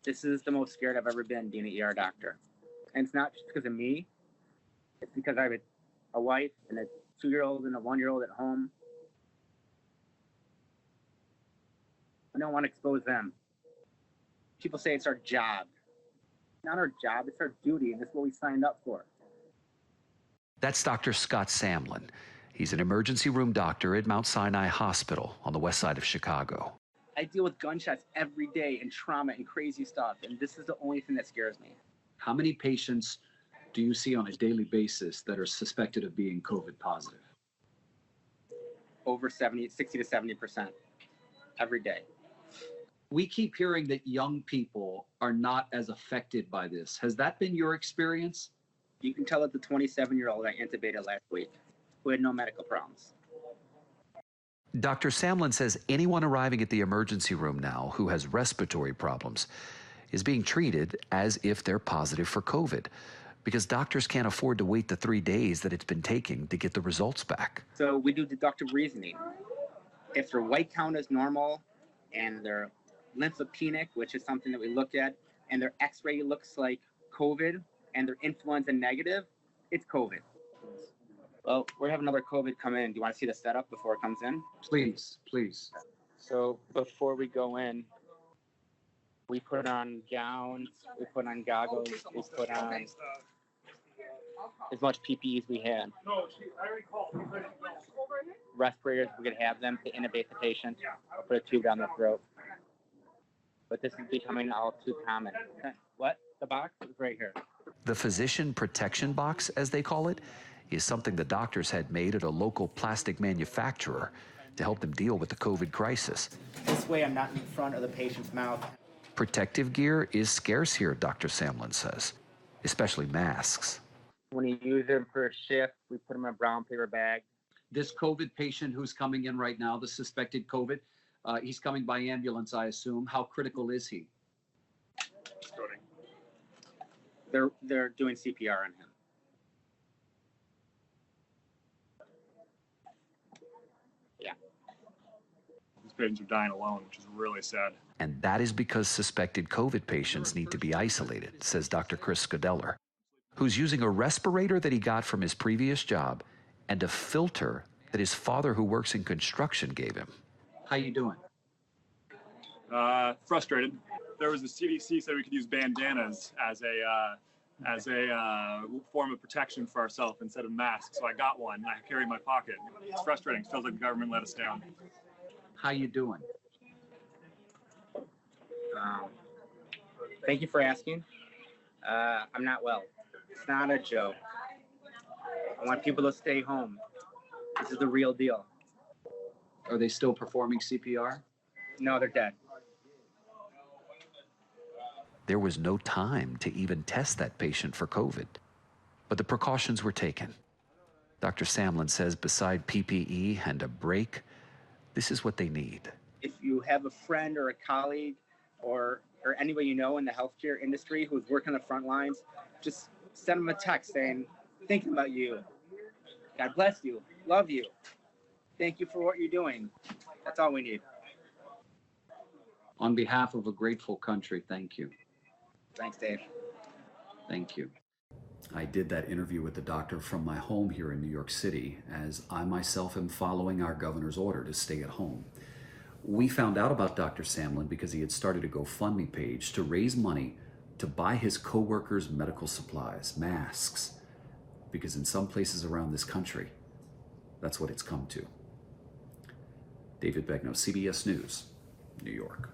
This is the most scared I've ever been being an ER doctor. And it's not just because of me. It's because I have a wife and a 2-year-old and a 1-year-old at home. I don't want to expose them. People say it's our job. It's not our job, it's our duty, and it's what we signed up for. That's Dr. Scott Samlin. He's an emergency room doctor at Mount Sinai Hospital on the west side of Chicago. I deal with gunshots every day and trauma and crazy stuff, and this is the only thing that scares me. How many patients do you see on a daily basis that are suspected of being COVID positive? Over 60 to 70% every day. We keep hearing that young people are not as affected by this. Has that been your experience? You can tell that the 27-year-old I intubated last week who had no medical problems. Dr. Samlin says anyone arriving at the emergency room now who has respiratory problems is being treated as if they're positive for COVID because doctors can't afford to wait the 3 days that it's been taking to get the results back. So we do deductive reasoning. If their white count is normal and their lymphopenic, which is something that we look at, and their x-ray looks like COVID and their influenza negative, it's COVID. Well, we're having another COVID come in. Do you want to see the setup before it comes in? Please, please. So before we go in, we put on gowns, we put on goggles, we put on as much PPE as we had. Respirators, we could have them to intubate the patient, put a tube down the throat. But this is becoming all too common. What? The box is right here. The physician protection box, as they call it, is something the doctors had made at a local plastic manufacturer to help them deal with the COVID crisis. This way I'm not in front of the patient's mouth. Protective gear is scarce here, Dr. Samlin says, especially masks. When you use them for a shift, we put them in a brown paper bag. This COVID patient who's coming in right now, the suspected COVID, he's coming by ambulance, I assume. How critical is he? They're doing CPR on him. Yeah. These patients are dying alone, which is really sad. And that is because suspected COVID patients need to be isolated, says Dr. Chris Scudeller, who's using a respirator that he got from his previous job and a filter that his father, who works in construction, gave him. How you doing? Frustrated. There was the CDC said we could use bandanas as a form of protection for ourselves instead of masks. So I got one. I carry in my pocket. It's frustrating. It feels like the government let us down. How you doing? Thank you for asking. I'm not well. It's not a joke. I want people to stay home. This is the real deal. Are they still performing CPR? No, they're dead. There was no time to even test that patient for COVID, but the precautions were taken. Dr. Samlin says beside PPE and a break, this is what they need. If you have a friend or a colleague or anybody you know in the healthcare industry who's working the front lines, just send them a text saying, thinking about you. God bless you. Love you. Thank you for what you're doing. That's all we need. On behalf of a grateful country, thank you. Thanks, Dave. Thank you. I did that interview with the doctor from my home here in New York City, as I myself am following our governor's order to stay at home. We found out about Dr. Samlin because he had started a GoFundMe page to raise money to buy his coworkers medical supplies, masks, because in some places around this country, that's what it's come to. David Begnaud, CBS News, New York.